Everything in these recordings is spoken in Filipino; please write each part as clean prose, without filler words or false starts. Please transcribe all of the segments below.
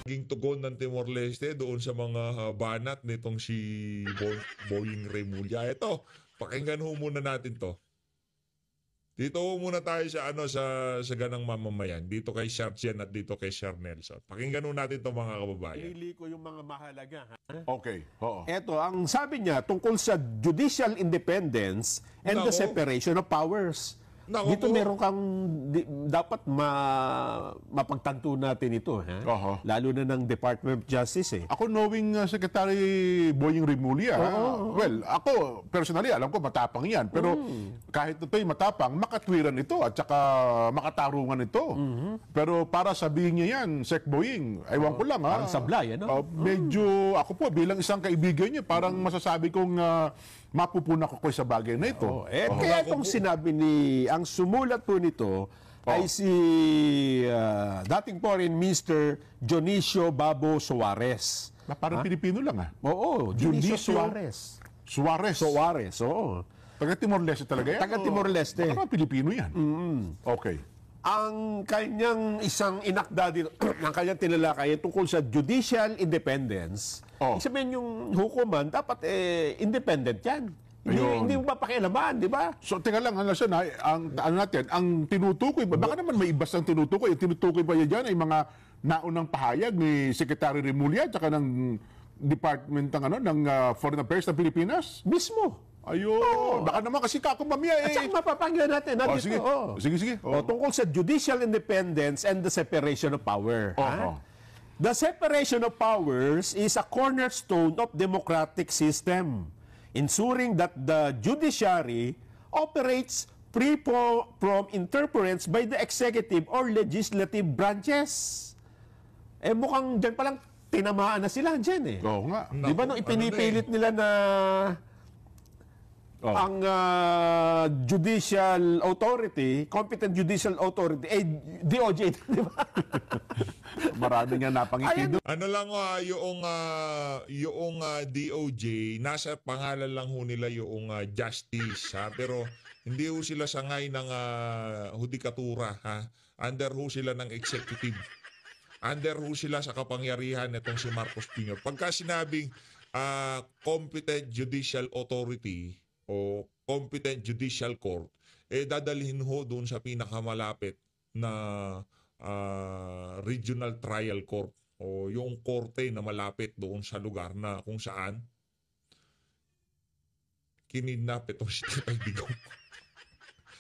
maging tugon ng Timor-Leste doon sa mga banat nitong si Boying Remulla. Ito, pakinggan ho muna natin to. Dito ho muna tayo sa sa ganang mamamayan. Dito kay Sir Jen at dito kay Sir Nelson. Pakinggan ho natin to mga kababayan. Pinili ko yung mga mahalaga. Ha? Okay. Oo. Eto, ang sabi niya tungkol sa judicial independence and the Nako. separation of powers. Nako Dito po. meron kang dapat mapagtanto natin ito, ha? Oho. Lalo na ng Department of Justice, eh. Ako knowing Secretary Boying Remulla, well, ako personally alam ko matapang 'yan, pero kahit ito'y matapang, makatwiran ito at saka makatarungan ito. Pero para sabihin niya 'yan, Sec Boying, ewan ko lang ha. Parang sablay, ano? Medyo ako po bilang isang kaibigan niya, parang masasabi kong mapupuna ko sa bagay na ito. Kaya itong sinabi ang sumulat po nito ay si dating Foreign Minister Dionisio Babo Suarez. Parang Pilipino lang ah. Oo, Dionisio Dionisio Suarez. Suarez. Oo. Taga Timor-Leste talaga yan? Taga Timor-Leste. Parang Pilipino yan. Okay. Ang kanyang isang inakda dito, ang kanyang tinalakay tungkol sa judicial independence, Oh. sabihin yung hukuman, dapat independent yan. Hindi mo papakialaman, di ba? So, teka lang, ang tinutukoy ba? Baka naman may ibas ang tinutukoy. Yung tinutukoy ba yan dyan ay mga naunang pahayag ni Secretary Remulla at saka ng Department ng Foreign Affairs ng Pilipinas? Mismo. Ayun. Baka naman kasi kakumamya At saka mapapakinggan natin. Sige. Sige. Tungkol sa judicial independence and the separation of power. Oh. The separation of powers is a cornerstone of democratic system, ensuring that the judiciary operates free from interference by the executive or legislative branches. Mukhang dyan palang tinamaan na sila dyan eh. Oo nga. Di ba nung ipinipilit nila na ang judicial authority, competent judicial authority, DOJ, di ba? Marami nga napangiti doon. Ano lang yung DOJ, nasa pangalan lang ho nila yung justice, ha? Pero hindi ho sila sangay ng hudikatura, ha? Under ho sila ng executive. Under ho sila sa kapangyarihan nitong si Marcos Jr. Pagka sinabing competent judicial authority o competent judicial court, dadalhin ho doon sa pinakamalapit na regional trial court o yung korte na malapit doon sa lugar na kung saan kinidnap itong si Tatay Digong.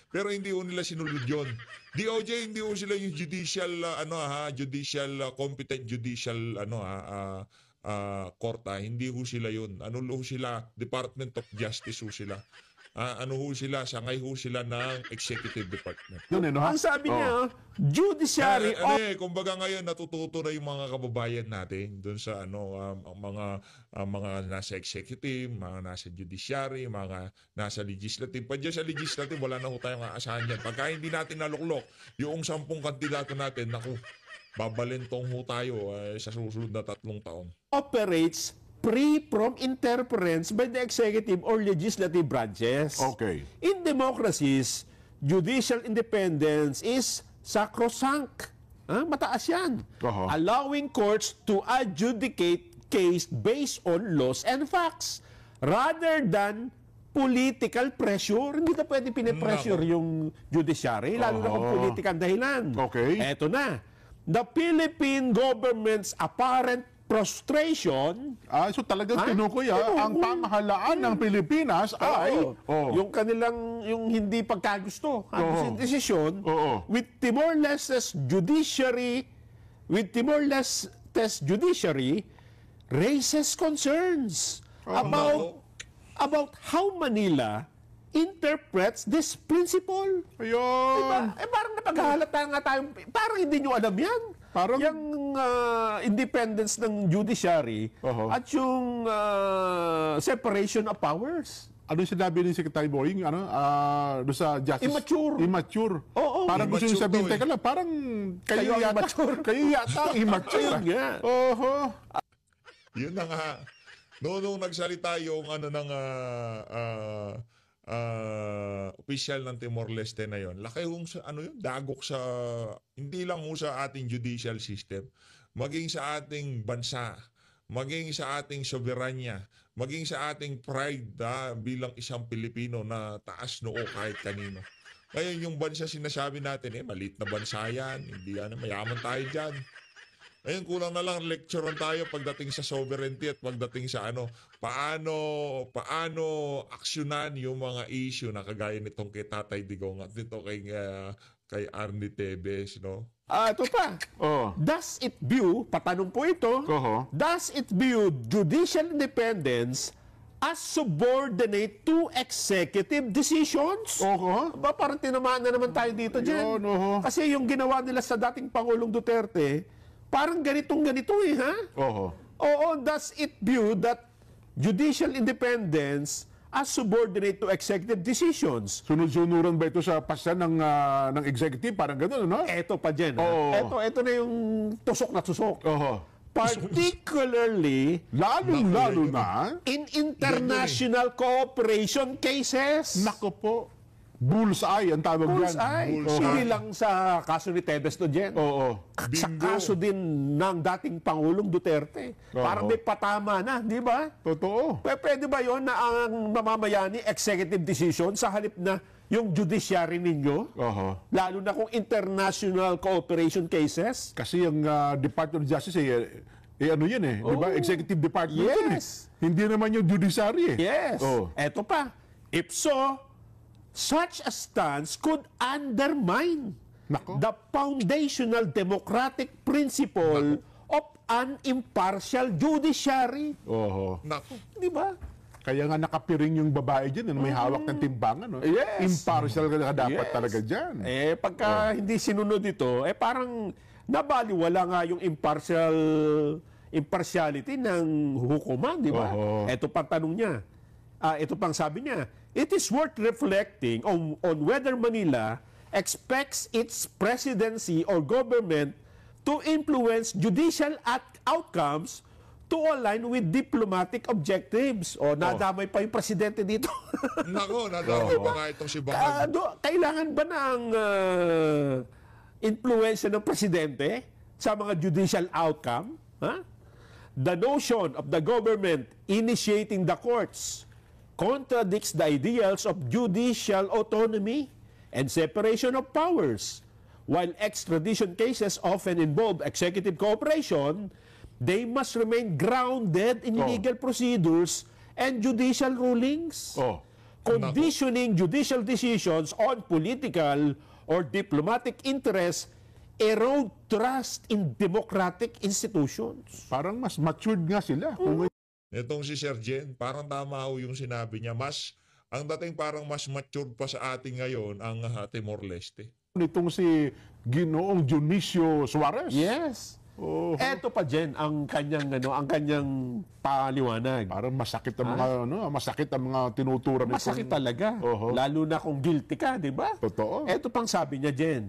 Pero hindi ho nila sinulod yun. DOJ, hindi ho sila yung judicial competent judicial court, hindi ho sila yun. Ano ho sila? Department of Justice ho sila. Ano ho sila? Sangay ho sila ng executive department. Yun ha? Ang sabi niya, judiciary Kumbaga ngayon natututo na yung mga kababayan natin doon sa mga nasa executive, mga nasa judiciary, mga nasa legislative. Pa sa legislative wala na ho tayong aasahan yan. Pagka hindi natin naluklok yung 10 kandidato natin, naku, babalentong ho tayo sa susunod na 3 taon. operates free from interference by the executive or legislative branches. Okay. In democracies, judicial independence is sacrosanct. Mataas yan. Oho. Allowing courts to adjudicate case based on laws and facts rather than political pressure. Hindi na pwede pinipressure yung judiciary, lalo na kung political dahilan. Okay. Eto na. The Philippine government's apparent frustration. So talagang tinukoy ang pamahalaan ng Pilipinas ay Yung kanilang yung hindi pagkagusto, desisyon with Timor-Leste's judiciary raises concerns about how Manila interprets this principle. Ayun. Diba? Parang napaghahalata nga tayo. Parang hindi nyo alam yan. Parang yung independence ng judiciary at yung separation of powers. Ano yung sinabi ni Secretary Boying? Doon sa justice? Immature. Oo. Parang gusto nyo sabihin, teka lang, parang kayo yata. Kayo yata immature. Ayun nga. Yun na nga. Noong nagsalita yung official ng Timor-Leste na yon, laki hong sa dagok sa hindi lang ho sa ating judicial system, maging sa ating bansa, maging sa ating soberanya, maging sa ating pride bilang isang Pilipino na taas noo kahit kanino. Ngayon yung bansa sinasabi natin, maliit na bansa yan, hindi mayaman tayo dyan. Ngayon kulang na lang lecturean tayo pagdating sa sovereignty at pagdating sa paano aksyonan yung mga issue na kagaya nitong kay Tatay Digong at dito kay Arnie Tevez, no? Ito pa. Oh. Does it view, patanong po ito, Oho. does it view judicial independence as subordinate to executive decisions? Oho. Ba, parang tinamaan na naman tayo dito dyan. Yun, oho. Kasi yung ginawa nila sa dating Pangulong Duterte, parang ganito ha? Oho. Oo, does it view that judicial independence as subordinate to executive decisions? Sunod-sunuran ba ito sa pasan ng executive? Parang gano'n, no? Eto pa dyan. Oo. Ito na yung tusok na tusok. Oho. Particularly Lalong-lalo na, in international cooperation cases. nako po, bullseye ang tawag dyan. Bullseye. Bullseye. Hindi lang sa kaso ni Tevez to, Jen. Oo. Sa Bingo. kaso din ng dating Pangulong Duterte. Oo. Parang may patama na, di ba? Totoo. Pwede ba yon na ang mamamayani executive decision sa halip na yung judiciary ninyo? Oho. Lalo na kung international cooperation cases? Kasi yung Department of Justice, ano yun di ba? Oh. Executive Department yun, Yes. Hindi naman yung judiciary Yes. Oh. Eto pa. If so, such a stance could undermine Nako. the foundational democratic principle of an impartial judiciary. Oho. Naku. Di ba? Kaya nga nakapiring yung babae dyan, may hawak ng timbangan. No? Yes. Impartial ka dapat Yes. talaga dyan. Pagka hindi sinunod ito, parang nabaliwala nga yung impartiality ng hukuman, di ba? Oo. Ito pang tanong niya. Ito pang sabi niya, it is worth reflecting on whether Manila expects its presidency or government to influence judicial outcomes to align with diplomatic objectives. O, nadamay pa yung presidente dito. Nako, nadami pa nga itong si Bangag. Kailangan ba ng influensya ng presidente sa mga judicial outcome? Ha? The notion of the government initiating the courts contradicts the ideals of judicial autonomy and separation of powers. While extradition cases often involve executive cooperation, they must remain grounded in legal procedures and judicial rulings. Oh. Conditioning judicial decisions on political or diplomatic interests erode trust in democratic institutions. Parang mas matured nga sila. Kung Itong si Sir Jen, parang tama ho yung sinabi niya. Ang dating parang mas mature pa sa atin ngayon ang Timor-Leste. itong si Ginoong Dionisio Suarez. Yes. Oh. Eto pa Jen ang kanyang paliwanag. Parang masakit ang masakit ang mga tinuturan nitong- Masakit talaga. Oho. Lalo na kung guilty ka, di ba? Totoo. Eto pang sabi niya, Jen.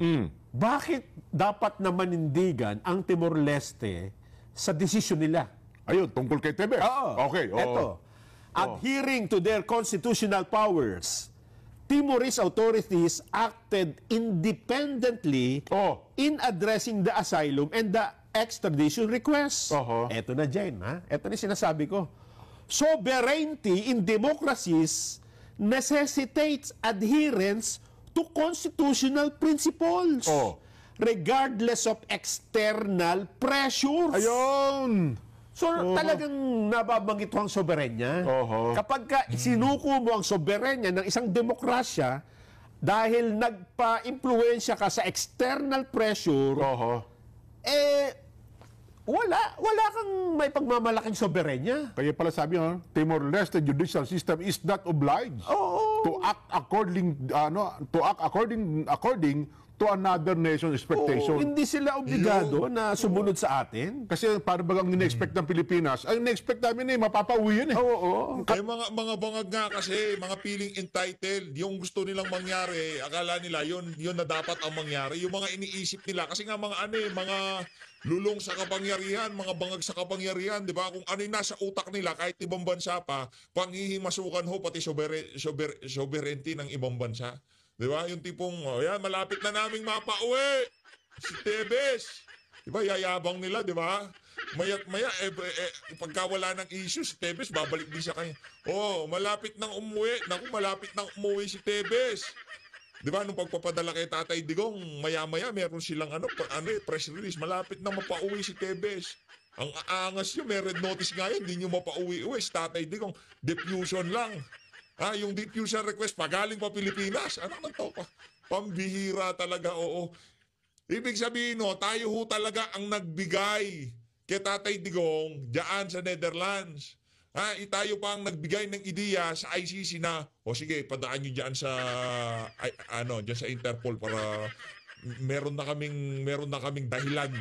Bakit dapat na manindigan ang Timor-Leste sa desisyon nila? Ayun, tungkol kay Tevez. Oo. Okay. oo. Eto. Adhering to their constitutional powers, Timorese authorities acted independently Oh. in addressing the asylum and the extradition request. Oho. Eto na, Jen. Eto na sinasabi ko. Sovereignty in democracies necessitates adherence to constitutional principles Oh. regardless of external pressures. Ayun. So talagang nababanggit mo ang soberenya. Oho. Kapag ka sinuko mo ang soberenya ng isang demokrasya dahil nagpa-impluensya ka sa external pressure, Oho. wala kang may pagmamalaking soberenya. Kaya pala sabi Timor-Leste judicial system is not obliged Oo. to act according to another nation's expectation. Hindi sila obligado na sumunod sa atin. Kasi para bagang in-expect ng Pilipinas, ang in-expect namin mapapauwi yun eh. Oo. Ay mga bangag nga kasi, mga feeling entitled, yung gusto nilang mangyari, akala nila yun na dapat ang mangyari. Yung mga iniisip nila kasi nga mga lulong sa kapangyarihan, mga bangag sa kapangyarihan, 'di ba? Kung ano yung nasa utak nila kahit ibang bansa pa, panghihimasukan ho pati sovereignty ng ibang bansa. 'Di ba? Yung tipong, yan malapit na naming mapauwi. Si Tevez. Di ba, yayabang nila, di ba? Maya't maya, pagka wala ng issue, si Tebes, babalik din sa kanya. Oh, malapit nang umuwi. Naku, malapit nang umuwi si Tebes. Di ba, nung pagpapadala kay Tatay Digong, maya-maya, meron silang press release. Malapit nang mapauwi si Tebes. Ang aangas nyo, may red notice nga yan, hindi nyo mapauwi-uwi. Si Tatay Digong, diffusion lang. Yung diffusion request, pagaling pa Pilipinas. Ano man to? Pambihira talaga, oo. Ibig sabihin, no, tayo ho talaga ang nagbigay kay Tatay Digong diyan sa Netherlands. Tayo pa ang nagbigay ng ideya sa ICC na, sige, padaan nyo diyan sa diyan sa Interpol para meron na kaming dahilan.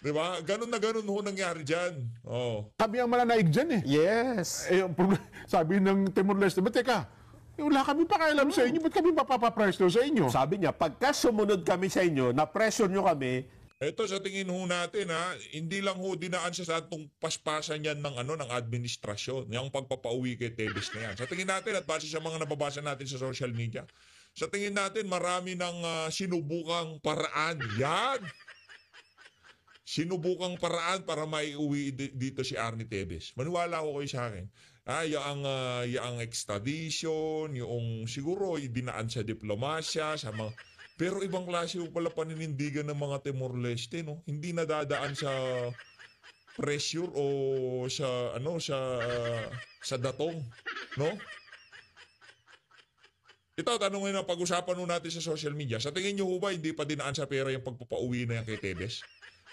'Di ba? Ganun na ganun ho nangyari diyan. Oh. Kami ang mananaig dyan eh. Yes. Sabi ng Timor-Leste, teka, wala kami pakialam sa inyo, ba't kami mapapapresto sa inyo? Sabi niya, pagka sumunod kami sa inyo, na-pressure nyo kami, Ito sa tingin ho natin hindi lang ho dinaan sa atong paspasan yan ng ng administrasyon, yung pagpapauwi kay Tebes na yan. Sa tingin natin at base sa mga nababasa natin sa social media, sa tingin natin marami ng sinubukang paraan. Yan! Sinubukang paraan para maiuwi dito si Arnie Tebes. Maniwala ko kayo sa akin. Yung extradition, yung siguro dinaan sa diplomasya, sa mga... Pero ibang klase po pala paninindigan ng mga Timor-Leste, no? Hindi nadadaan sa pressure o sa datong, no? Ito, tanongin na pag-usapan nun natin sa social media. Sa tingin nyo ba hindi pa dinaan sa pera yung pagpapauwi na yan kay Tebes?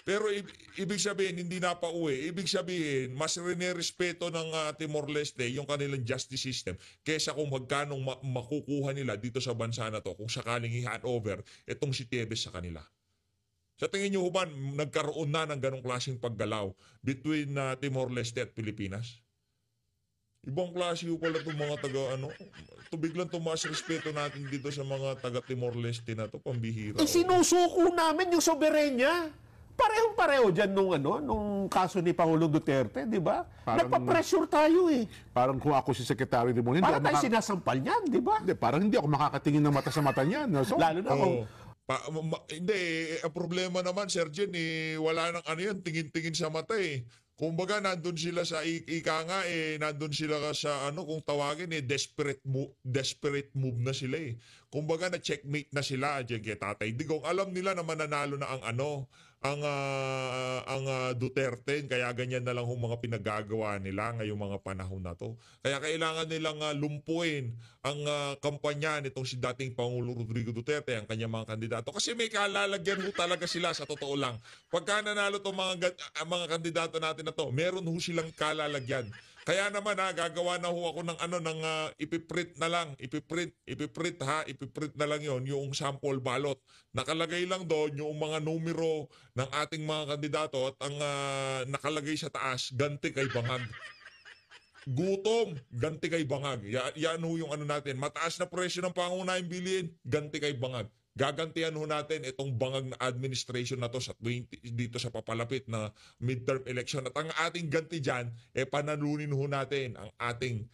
Pero ibig sabihin, hindi na pa uwi. Ibig sabihin, mas rinirespeto ng Timor-Leste yung kanilang justice system kaysa kung magkano makukuha nila dito sa bansa na to kung sakaling i-hand over itong si Tebes sa kanila. Sa tingin nyo ba, nagkaroon na ng ganong klaseng paggalaw between Timor-Leste at Pilipinas? Ibang klase ko pala itong mga biglang tumaas respeto natin dito sa mga taga Timor-Leste na to, pambihira. sinusuko namin yung soberenya. Parehong-pareho dyan nung kaso ni Pangulong Duterte, di ba? Nagpa-pressure tayo eh. Parang kung ako si Secretary de Molina, Para tayo sinasampal niyan, di ba? parang hindi ako makakatingin ng mata sa mata niyan. No? So, Lalo na kung... Hindi, ang problema naman, Sir Jen, wala nang yan, tingin-tingin sa mata eh. Kumbaga, nandun sila sa nandun sila sa kung tawagin desperate move na sila eh. Kumbaga, na-checkmate na sila dyan kay Tatay Digong. Alam nila na mananalo na ang Duterte, kaya ganyan na lang yung mga pinagagawa nila ngayong mga panahon na to. Kaya kailangan nilang lumpuin ang kampanya nitong si dating Pangulo Rodrigo Duterte, ang kanyang mga kandidato. Kasi may kalalagyan ho talaga sila, sa totoo lang. Pagka nanalo itong mga kandidato natin na to, meron ho silang kalalagyan. Kaya naman gagawa na ho ako ng ipiprint na lang, ipiprint na lang yon, yung sample ballot. Nakalagay lang doon yung mga numero ng ating mga kandidato at ang nakalagay sa taas, ganti kay Bangag. Gutom, ganti kay Bangag. Yan ho yung natin. Mataas na presyo ng pangunahing bilihin, ganti kay Bangag. Gagantihan ho natin itong bangag na administration na to dito sa papalapit na midterm election. At ang ating ganti dyan, panalunin ho natin ang ating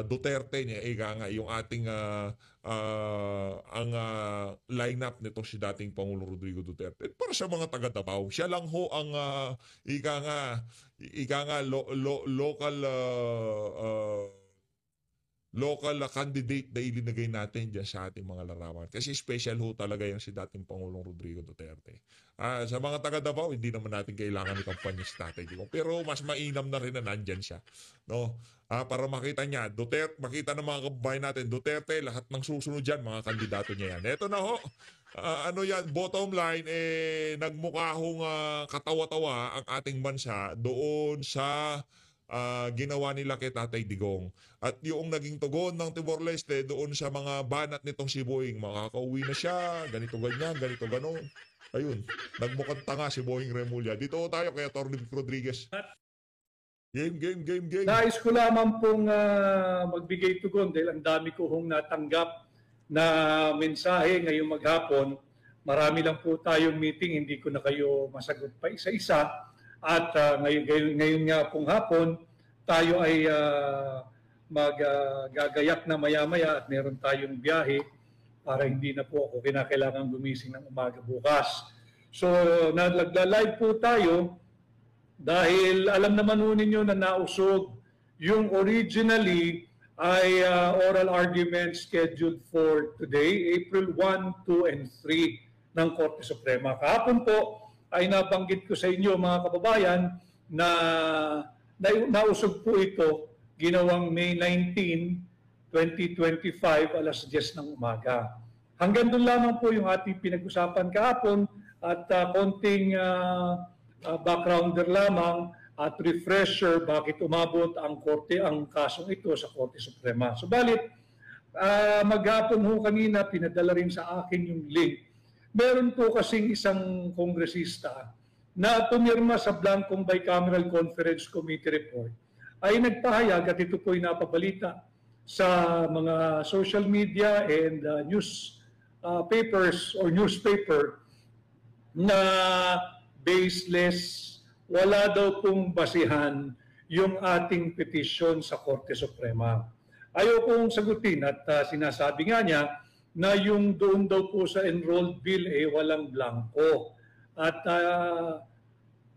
Duterte niya, yung ating lineup nito si dating Pangulo Rodrigo Duterte. Para sa mga taga Davao, siya lang ho ang local candidate na ilinagay natin dyan sa ating mga larawan. Kasi special ho talaga yung si dating Pangulong Rodrigo Duterte. Sa mga taga Davao, hindi naman natin kailangan ni kampanya si Tatay Digong. Pero mas mainam na rin na nandyan siya. No? Para makita niya, makita ng mga kababayan natin, Duterte, lahat ng susunod dyan, mga kandidato niya yan. Eto na ho. Bottom line, nagmukha hong katawa-tawa ang ating bansa doon sa ginawa nila kay Tatay Digong. At yung naging tugon ng Timor-Leste doon sa mga banat nitong si Boying, makakauwi na siya, ganito ganyan, ganito ganon. Ayun, nagmukhang tanga si Boying Remulla. Dito tayo kay Atty. Rodriguez. Game. Nais ko lamang pong magbigay tugon dahil ang dami ko hong natanggap na mensahe ngayong maghapon. Marami lang po tayong meeting, hindi ko na kayo masagot pa isa-isa. At ngayon nga pong hapon, tayo ay maggagayak na maya-maya at meron tayong biyahe para hindi na po ako kinakailangan gumising ng umaga bukas. So nagla-live po tayo dahil alam naman ho ninyo na nausog yung originally ay oral argument scheduled for today, April 1, 2, and 3 ng Korte Suprema. Kahapon po ay nabanggit ko sa inyo mga kababayan na nausog po ito ginawang May 19, 2025, alas 10 ng umaga. Hanggang doon lamang po yung ating pinag-usapan kahapon at konting backgrounder lamang at refresher bakit umabot ang kasong ito sa Korte Suprema. Subalit, maghapon ho kanina, pinadala rin sa akin yung link. Meron po kasing isang kongresista na pumirma sa blankong Bicameral Conference Committee report ay nagpahayag at ito po ay napabalita sa mga social media and news papers or newspaper na baseless, wala daw pong basihan yung ating petisyon sa Korte Suprema. Ayaw kong sagutin at sinasabi nga niya na yung doon daw po sa enrolled bill walang blanco. At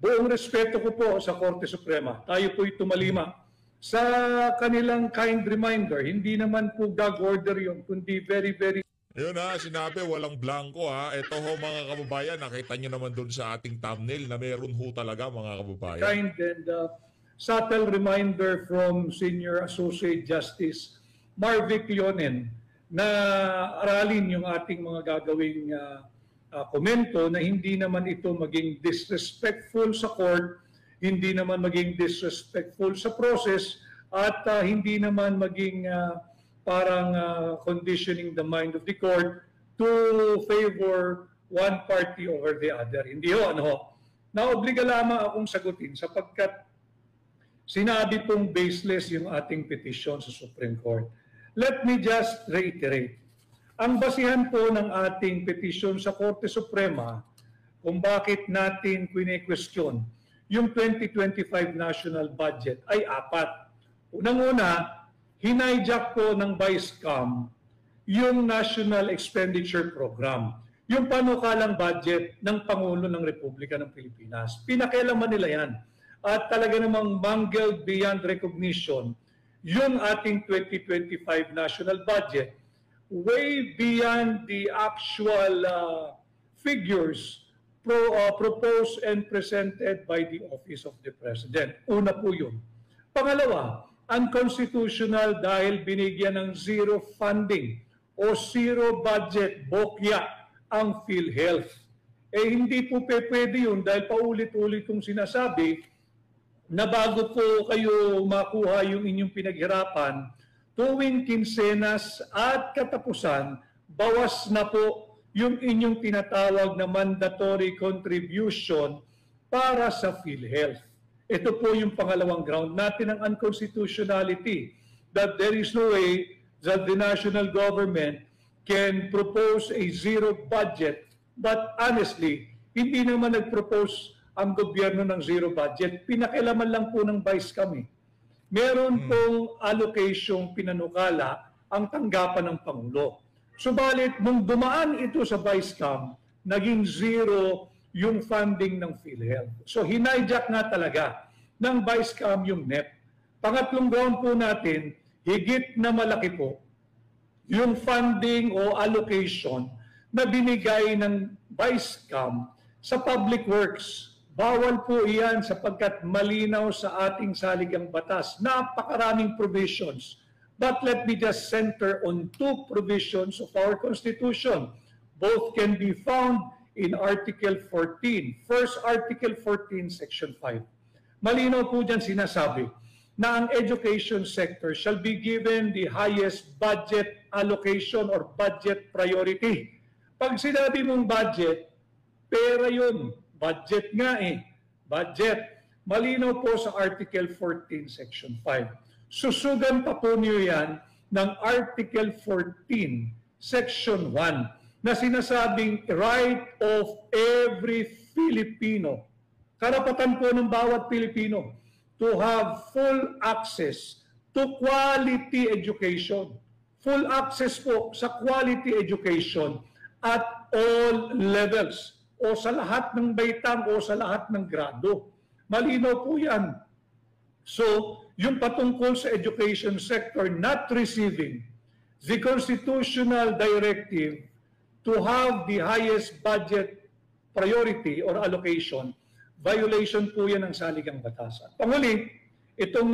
buong respeto ko po sa Korte Suprema, tayo po'y tumalima sa kanilang kind reminder. Hindi naman po gag order yun, kundi very, very Yun sinabi walang blanco Ito ho mga kababayan, nakita nyo naman doon sa ating thumbnail na meron ho talaga mga kababayan. kind and subtle reminder from Senior Associate Justice Marvic Leonen na aralin yung ating mga gagawing komento na hindi naman ito maging disrespectful sa court, hindi naman maging disrespectful sa process, at hindi naman maging parang conditioning the mind of the court to favor one party over the other. Hindi ho, naobliga lamang akong sagutin sapagkat sinabi pong baseless yung ating petition sa Supreme Court. Let me just reiterate. Ang basihan po ng ating petition sa Korte Suprema kung bakit natin kwine-question yung 2025 national budget ay apat. Unang-una, hinayjack po ng Vice-Cam yung National Expenditure Program, yung panukalang budget ng Pangulo ng Republika ng Pilipinas. Pinakialaman nila yan. At talaga namang mangled beyond recognition yung ating 2025 national budget, way beyond the actual figures proposed and presented by the Office of the President. Una po yun. Pangalawa, unconstitutional dahil binigyan ng zero funding o zero budget, bokya, ang PhilHealth. Hindi po pwede yun dahil paulit-ulit kong sinasabi na bago po kayo makuha yung inyong pinaghirapan, tuwing kinsenas at katapusan, bawas na po yung inyong tinatawag na mandatory contribution para sa PhilHealth. Ito po yung pangalawang ground natin ng unconstitutionality, that there is no way that the national government can propose a zero budget. But honestly, hindi naman nag-propose ang gobyerno ng zero budget. Pinakialaman lang po ng Vice-Cam. Meron pong allocation pinanukala ang tanggapan ng Pangulo. Subalit, nung dumaan ito sa Vice-Cam, naging zero yung funding ng PhilHealth. So hinayjack nga talaga ng Vice-Cam yung NEP. Pangatlong ground po natin, higit na malaki po yung funding o allocation na binigay ng Vice-Cam sa public works. Bawal po iyan sapagkat malinaw sa ating saligang batas. Napakaraming provisions. But let me just center on two provisions of our Constitution. Both can be found in Article 14. First, Article 14, Section 5. Malinaw po dyan sinasabi na ang education sector shall be given the highest budget allocation or budget priority. Pag sinabi mong budget, pera yun. Budget nga Budget. Malinaw po sa Article 14, Section 5. Susugan pa po niyo yan ng Article 14, Section 1 na sinasabing right of every Filipino. Karapatan po ng bawat Pilipino to have full access to quality education. Full access po sa quality education at all levels. o sa lahat ng baitang o sa lahat ng grado. Malinaw po yan. So, yung patungkol sa education sector not receiving the constitutional directive to have the highest budget priority or allocation, violation po yan ng saligang batas. Panguli, itong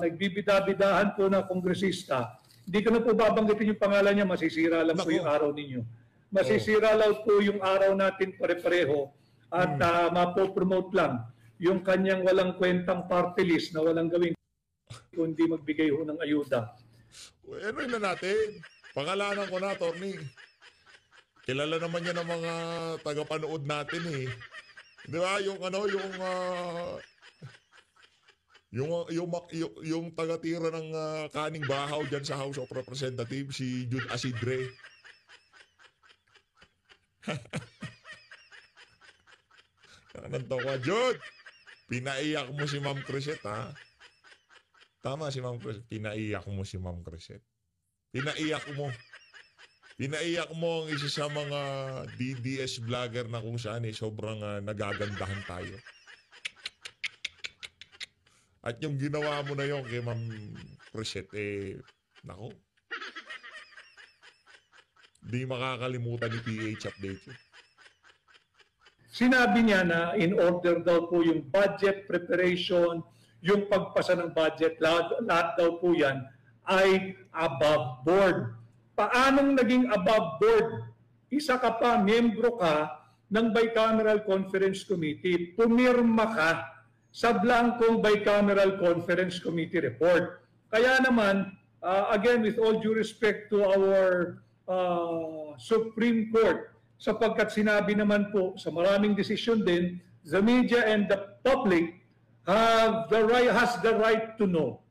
nagbibida-bidahan po na kongresista, hindi ko na po babanggitin yung pangalan niya, masisira lang po yung araw ninyo. Masisira lang po yung araw natin pare-pareho at mapopromote lang yung kanyang walang kwentang party list na walang gawin kundi magbigay ho ng ayuda. Ano na natin? Pangalanan ko na, Attorney. Kilala naman niya ng mga tagapanood natin eh. Di ba? Yung taga-tira ng kaning bahaw dyan sa House of Representatives, si Jude Asidre. Nanto ko, Jude! Pinaiyak mo si Ma'am Crisette, ha? Tama si Ma'am Crisette. Pinaiyak mo si Ma'am Crisette. Pinaiyak mo ang isa sa mga DDS vlogger na kung saan sobrang nagagandahan tayo. At yung ginawa mo na yon kay Ma'am Crisette, nako. Di makakalimutan ni PH Update yun. Sinabi niya na in order daw po yung budget preparation, yung pagpasa ng budget, lahat daw po yan ay above board. Paanong naging above board? Isa ka pa, miyembro ka ng Bicameral Conference Committee. Pumirma ka sa blankong Bicameral Conference Committee report. Kaya naman, again, with all due respect to our Supreme Court, sapagkat sinabi naman po sa maraming desisyon din, the media and the public has the right to know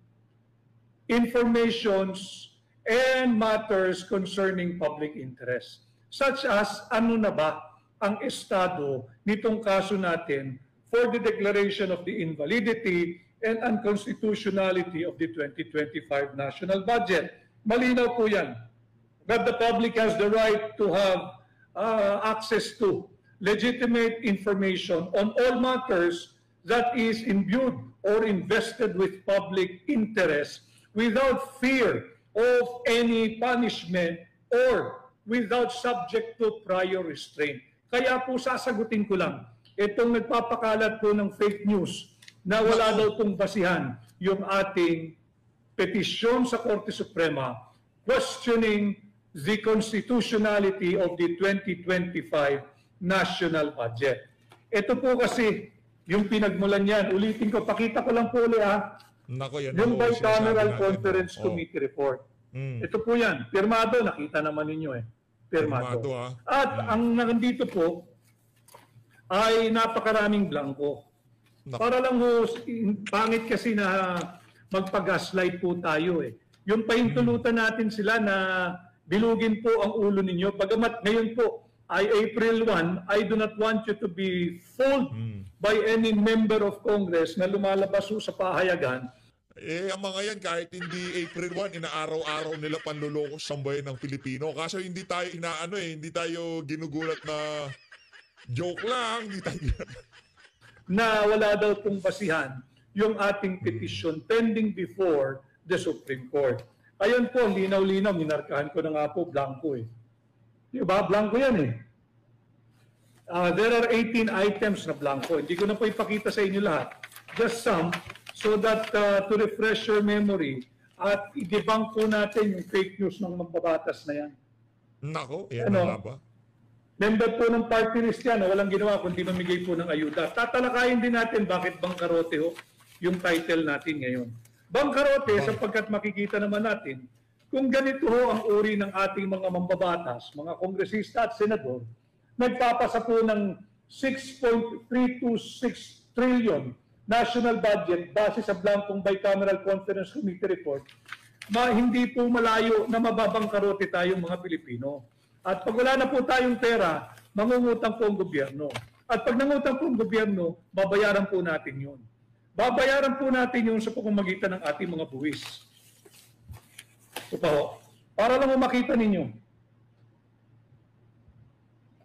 informations and matters concerning public interest. Such as, ano na ba ang estado nitong kaso natin for the declaration of the invalidity and unconstitutionality of the 2025 national budget. Malinaw po yan. That the public has the right to have access to legitimate information on all matters that is imbued or invested with public interest without fear of any punishment or without subject to prior restraint. Kaya po sasagutin ko lang, itong nagpapakalat po ng fake news na wala daw pong basihan yung ating petisyon sa Korte Suprema questioning the constitutionality of the 2025 national budget. Ito po kasi yung pinagmulan yan. Ulitin ko, pakita ko lang po ulit Nako, yan yung Bicameral natin. Conference Committee report. Ito po yan. Pirmado, nakita naman ninyo Pirmado. At ang nandito po ay napakaraming blanco. Para lang pangit kasi na magpag-gaslight po tayo Yung pahintulutan natin sila na bilugin po ang ulo ninyo. Bagamat ngayon po ay April 1, I do not want you to be fooled by any member of Congress na lumalabas sa pahayagan. Ang mga yan, kahit hindi April 1, inaaraw-araw nila panluloko sa bayan ng Pilipino. Kaso hindi tayo hindi tayo ginugulat na joke lang. Hindi tayo na wala daw pong basihan yung ating petition pending before the Supreme Court. Ayun po, linaw-linaw, minarkahan ko na nga po, blanco Di ba? Blanco yan There are 18 items na blanco. Hindi ko na po ipakita sa inyo lahat. Just some, so that to refresh your memory at i-debunk po natin yung fake news ng magbabatas na yan. Nako, yan nga ba? Member po ng party list yan na walang ginawa kundi mamigay po ng ayuda. Tatalakayin din natin bakit bangkarote yung title natin ngayon. Bangkarote sapagkat makikita naman natin kung ganito ang uri ng ating mga mambabatas, mga kongresista at senador, nagpapasa po ng 6.326 trillion national budget base sa blankong Bicameral Conference Committee report, hindi po malayo na mababangkarote tayong mga Pilipino. At pag wala na po tayong pera, mangungutang po ang gobyerno. At pag nangutang po ang gobyerno, babayaran po natin yun. Babayaran po natin yun sa pamamagitan ng ating mga buwis. Ito pa para lang makita ninyo.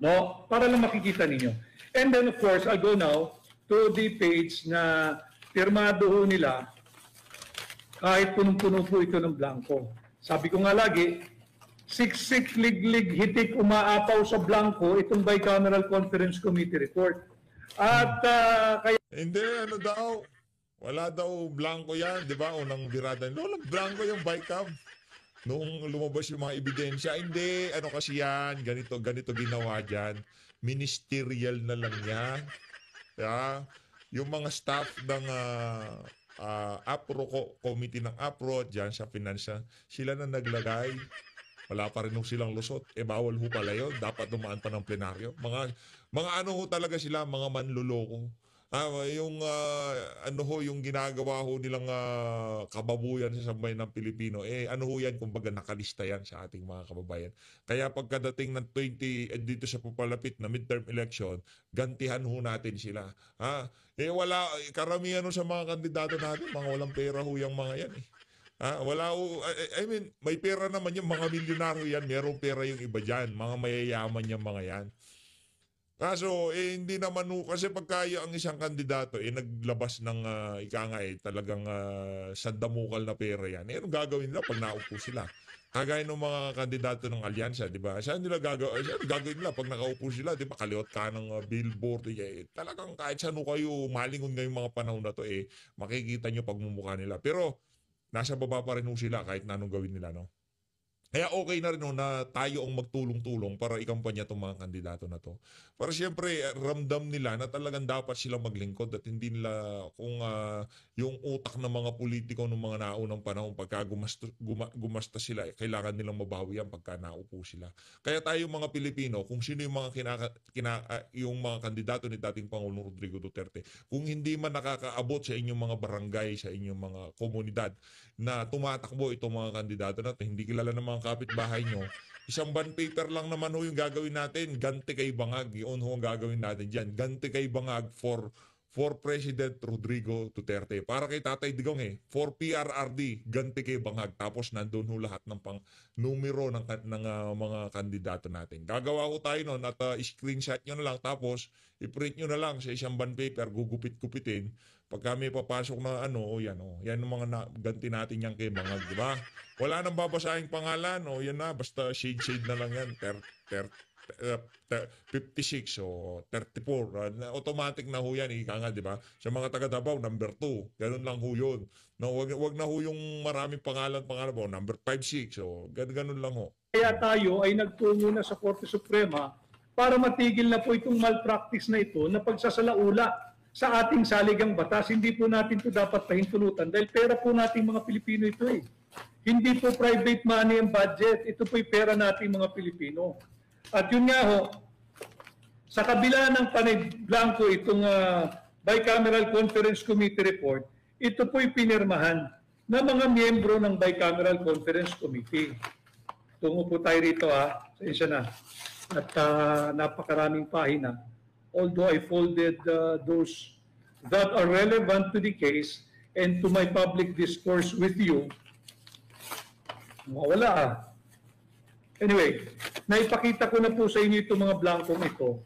No? Para lang makikita ninyo. And then of course, I'll go now to the page na pirmado ho nila kahit punong-puno po ito ng blanco. Sabi ko nga lagi, siksik, liglig, hitik, umaapaw sa blanco itong Bicameral Conference Committee report. At kaya Hindi, ano daw, wala daw blanco yan, di ba? Unang birada. Walang blanco yung Bicam. Nung lumabas yung mga ebidensya, hindi, ano kasi yan, ganito ginawa dyan. Ministerial na lang yan. Yeah. Yung mga staff ng committee ng APRO, dyan sa finance, sila na naglagay. Wala pa rin silang lusot. Bawal ho pala yun. Dapat dumaan pa ng plenaryo. Mga ano ho talaga sila, mga manluloko. Yung yung ginagawa ho nilang kababuyan sa sambayan ng Pilipino, ano ho yan, kumbaga nakalista yan sa ating mga kababayan. Kaya pagkadating ng dito sa papalapit na midterm election, gantihan ho natin sila. Karamihan ho sa mga kandidato natin, mga walang pera ho yung mga yan eh. May pera naman yung mga milyonaryo yan, merong pera yung iba dyan, mga mayayaman yung mga yan. Kaso, hindi naman kasi pagka ang isang kandidato, naglabas ng, talagang sandamukal na pera yan. Anong gagawin nila pag naupo sila? Kagaya ng mga kandidato ng alyansa, di ba? Saan gagawin nila pag nakaupo sila? Di ba? Kaliwat ka ng billboard. Talagang kahit saan kayo malingon ngayong mga panahon na to, makikita nyo pagmumukha nila. Pero, nasa baba pa rin sila kahit na anong gawin nila, no? Kaya okay na rin na tayo ang magtulong-tulong para ikampanya itong mga kandidato na to. Para siyempre, ramdam nila na talagang dapat silang maglingkod at hindi nila kung yung utak ng mga politiko ng mga naunang panahon pagka gumasta sila, kailangan nilang mabawi yan pagka naupo sila. Kaya tayo mga Pilipino, kung sino yung mga yung mga kandidato ni dating Pangulong Rodrigo Duterte, kung hindi man nakakaabot sa inyong mga barangay, sa inyong mga komunidad na tumatakbo itong mga kandidato na to, hindi kilala ng mga kapitbahay nyo, isang bond paper lang naman ho yung gagawin natin. Ganti kay Bangag. Yun ho ang gagawin natin dyan. Ganti kay Bangag for President Rodrigo Duterte. Para kay Tatay Digong for PRRD, ganti kay Bangag. Tapos nandun ho lahat ng numero ng mga kandidato natin. Gagawa ho tayo nun at screenshot nyo na lang. Tapos i-print nyo na lang sa isang bond paper, gugupit-gupitin. Pag kami papasok na yan ang mga ganti natin yan kay Bangag, di ba? Wala nang babasahing pangalan, yan na, basta shade na lang yan, 56 o 34, automatic na ho yan, ika nga, di ba? Sa mga taga Davao, number 2, ganun lang ho yun. No, wag na ho yung maraming pangalan po, number 56, o ganun lang ho. Kaya tayo ay nagtungo na sa Korte Suprema para matigil na po itong malpractice na ito na pagsasalaula sa ating saligang batas. Hindi po natin ito dapat pahintulutan dahil pera po nating mga Pilipino ito Hindi po private money ang budget. Ito po'y pera nating mga Pilipino. At yun nga ho, sa kabila ng panay-blanco itong Bicameral Conference Committee report, ito po'y pinirmahan ng mga miyembro ng Bicameral Conference Committee. Tungo po tayo rito Isa na. At napakaraming pahina. Although I folded those that are relevant to the case and to my public discourse with you, wala Anyway, naipakita ko na po sa inyo itong mga blankong ito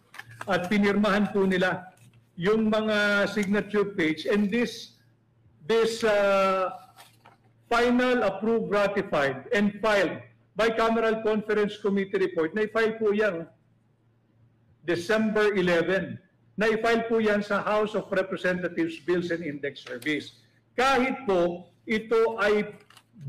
at pinirmahan po nila yung mga signature page and this final approved, ratified, and filed Bicameral Conference Committee report, na-file po yan December 11. Na-file po yan sa House of Representatives Bills and Index Service. Kahit po ito ay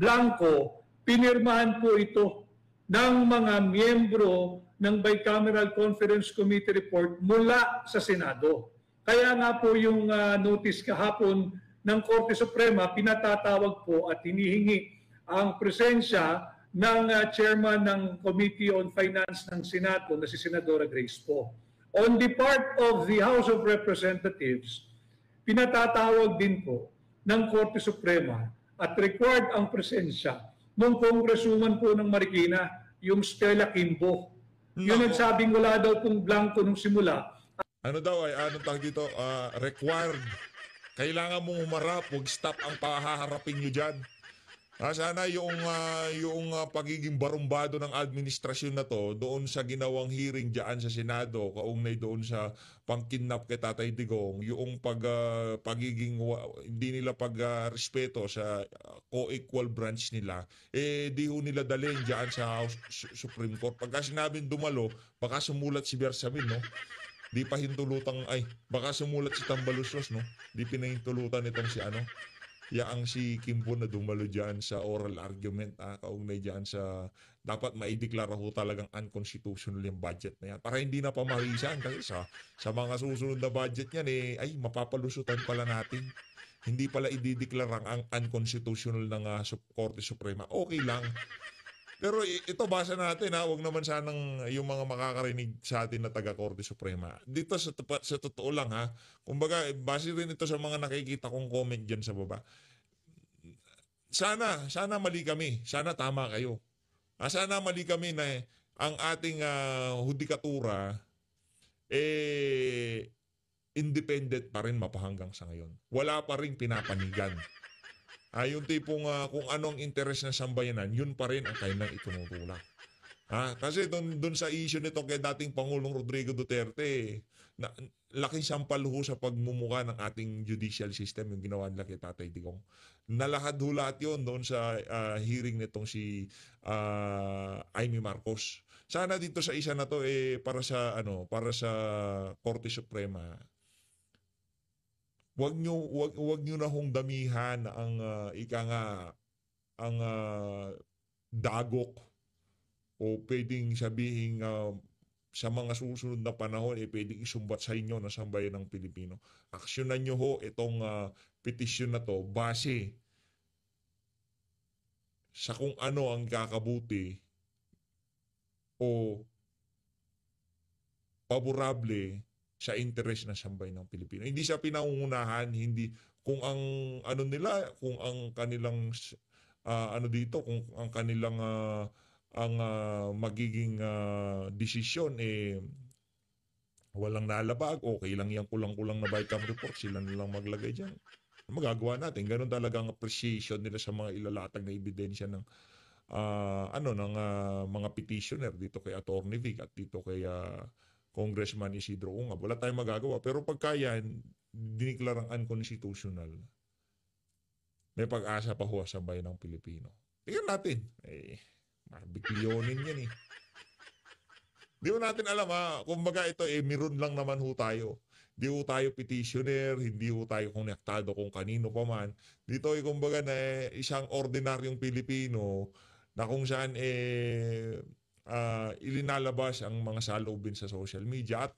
blanco, pinirmahan po ito ng mga miyembro ng Bicameral Conference Committee report mula sa Senado. Kaya nga po yung notice kahapon ng Korte Suprema, pinatatawag po at hinihingi ang presensya ng chairman ng Committee on Finance ng Senado na si Senadora Grace Poe. On the part of the House of Representatives, pinatatawag din po ng Korte Suprema at required ang presensya ng Congresswoman po ng Marikina, yung Stella Kimbo. Yung nagsabing wala daw pong blanco nung simula. Ano daw anong tawag dito? Required. Kailangan mong humarap, huwag stop ang pahaharapin nyo dyan. Sana yung pagiging barumbado ng administrasyon na to doon sa ginawang hearing diyan sa Senado kaugnay doon sa pangkidnap kay Tatay Digong, yung pagiging hindi nila respeto sa co-equal branch nila, di ho nila dalhin diyan sa Supreme Court. Pagka sinabing dumalo, baka sumulat si Bersamin, no? Di pa hintulutang, baka sumulat si Tambaluslos, no? Di pinahintulutan itong si yaang si Kimbo na dumalo dyan sa oral argument, kaugnay dyan sa dapat maideklara ho talagang unconstitutional yung budget na yan para hindi na pamarisan kasi sa mga susunod na budget yan mapapalusutan pala natin. Hindi pala idideklara ang unconstitutional ng Korte Suprema. Okay lang. Pero ito basa natin, wag naman sanang yung mga makakarinig sa atin na taga-Korte Suprema. Dito sa totoo lang, kumbaga base rin ito sa mga nakikita kong comment diyan sa baba. Sana mali kami, sana tama kayo. Sana mali kami na ang ating hudikatura independent pa rin mapahanggang sa ngayon. Wala pa rin pinapanigan. Yung tipong kung anong interes ng sambayanan, yun pa rin ang kailang itinutulak. Kasi doon sa issue nito kay dating Pangulong Rodrigo Duterte, laking sampal ho sa pagmumuka ng ating judicial system yung ginawa nila kay Tatay Digong. Nalahad ho lahat yun doon sa hearing nitong si Amy Marcos. Sana dito sa isa na to para sa Korte Suprema, wag nyo na hong damihan ang dagok o pwedeng sabihin sa mga susunod na panahon pwedeng isumbat sa inyo na sambayan ng Pilipino. Aksyonan nyo ho itong petisyon na to base sa kung ano ang kakabuti o paborable sa interes ng sambayan ng Pilipino. Hindi siya pinangungunahan, hindi kung ang kung ang kanilang kung ang kanilang magiging desisyon walang nalabag, okay lang yung kulang-kulang na BICAM report, sila na lang maglagay diyan. Magagawa natin. Ganun talaga ang appreciation nila sa mga ilalatag na ebidensya ng mga petitioner dito kay Attorney Vic at dito kay Congressman Isidro Ungab. Wala tayong magagawa. Pero pagka yan, diniklarang unconstitutional, may pag-asa pa ho sa bayan ng Pilipino. Tingnan natin. Marbigilyonin yan Di mo natin alam kumbaga ito meron lang naman ho tayo. Di ho tayo petitioner, hindi ho tayo konektado kung kanino pa man. Dito kumbaga na isang ordinaryong Pilipino na kung saan ilinalabas ang mga saloobin sa social media. At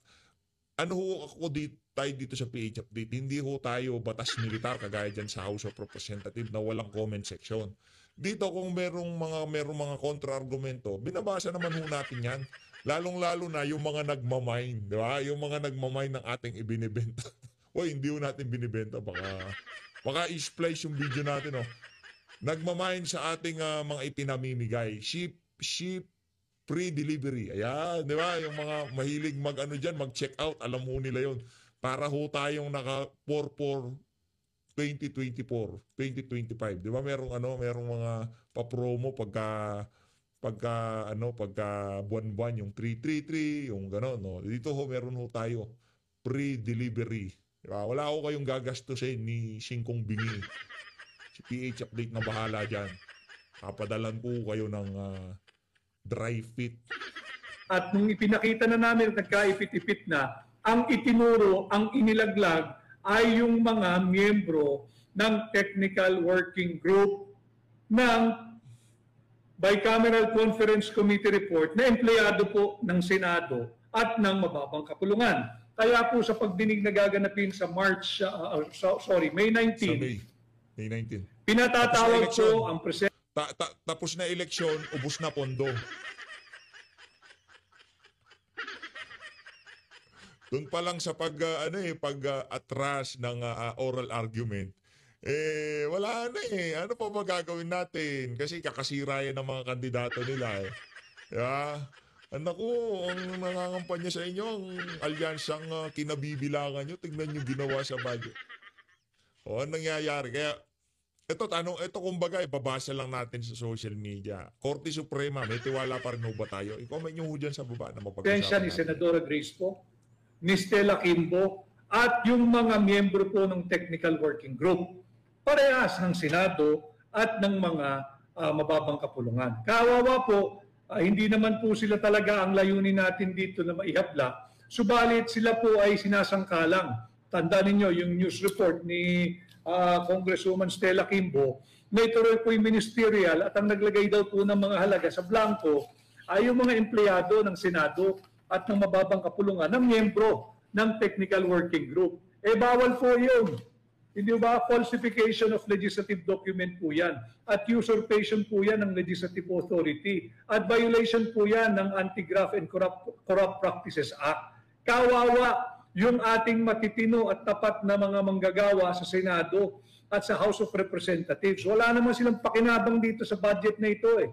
tayo dito sa PH Update, hindi ho tayo batas militar kagaya dyan sa House of Representatives na walang comment section. Dito kung merong mga kontra-argumento, binabasa naman ho natin yan. Lalong-lalo na yung mga nagmamine, di ba? Yung mga nagmamine ng ating ibinibenta. Hindi ho natin binibenta. Baka i-splice yung video natin, Nagmamine sa ating mga ipinamimigay. Ship free delivery. Ayan, di ba? Yung mga mahilig mag-check out, alam mo nila yon. Para ho tayong naka 4 2024, 2025. Di ba merong mga pa-promo pagka buwan-buwan yung 333, yung gano'n, no. Dito meron tayo free delivery. Diba? Wala ako kayong gagastusin ni Singkong Bingi. Si PH Update na bahala diyan. Papadalan ko kayo ng dry fit. At nung ipinakita na namin at nagkaipit-ipit na, ang itinuro, ang inilaglag ay yung mga miyembro ng Technical Working Group ng Bicameral Conference Committee report na empleyado po ng Senado at ng mababang kapulungan. Kaya po sa pagdinig na gaganapin sa May 19. May 19. Pinatatawag po ang presidente. Tapos na eleksyon, ubos na pondo. Doon pa lang sa pag-atras ng oral argument, wala na Ano pa ba gagawin natin? Kasi kakasira yan ng mga kandidato nila Anak ko, ang nangangampanya sa inyo, ang alyansang kinabibilangan nyo, tingnan nyo ginawa sa budget. Ang nangyayari. ito kumbaga, ibabasa lang natin sa social media. Korte Suprema, may tiwala pa rin ba tayo? I-comment nyo ho dyan sa baba na Presensya mapag-usapan ni natin. Senadora Grace po, ni Stella Kimbo, at yung mga miyembro po ng Technical Working Group. Parehas ng Senado at ng mga mababang kapulungan. Kawawa po, hindi naman po sila talaga ang layunin natin dito na maihapla. Subalit sila po ay sinasangkalang. Tandaan ninyo yung news report ni Congresswoman Stella Kimbo, may tuloy po yung ministerial at ang naglagay daw po ng mga halaga sa blanco ay yung mga empleyado ng Senado at ng mababang kapulungan na miyembro ng Technical Working Group. Bawal po yun. Hindi ba? Falsification of legislative document po yan. At usurpation po yan ng legislative authority. At violation po yan ng Anti-Graft and Corrupt Practices Act. Kawawa yung ating matitino at tapat na mga manggagawa sa Senado at sa House of Representatives. Wala naman silang pakinabang dito sa budget na ito eh.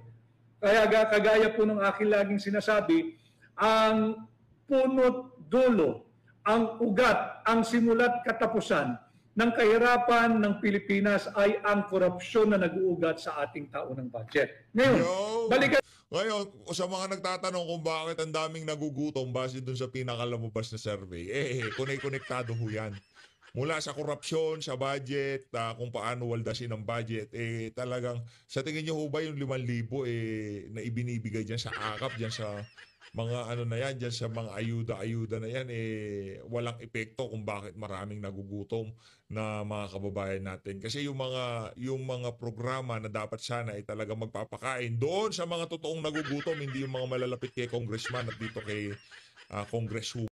Kaya kagaya po ng aking laging sinasabi, ang punot dulo, ang ugat, ang simulat katapusan ng kahirapan ng Pilipinas ay ang korupsyon na nag-uugat sa ating taunang budget. Ngayon, balikan Ngayon, sa mga nagtatanong kung bakit ang daming nagugutom base dun sa pinakalamabas na survey, konektado ho yan. Mula sa korupsyon, sa budget, kung paano waldasin ang budget, talagang, sa tingin nyo ho ba yung 5,000 na ibinibigay dyan sa akap, dyan sa mga ano na yan, dyan sa mga ayuda-ayuda na yan, walang epekto kung bakit maraming nagugutom na mga kababayan natin. Kasi yung mga programa na dapat sana ay talaga magpapakain doon sa mga totoong nagugutom, hindi yung mga malalapit kay congressman at dito kay congresswoman.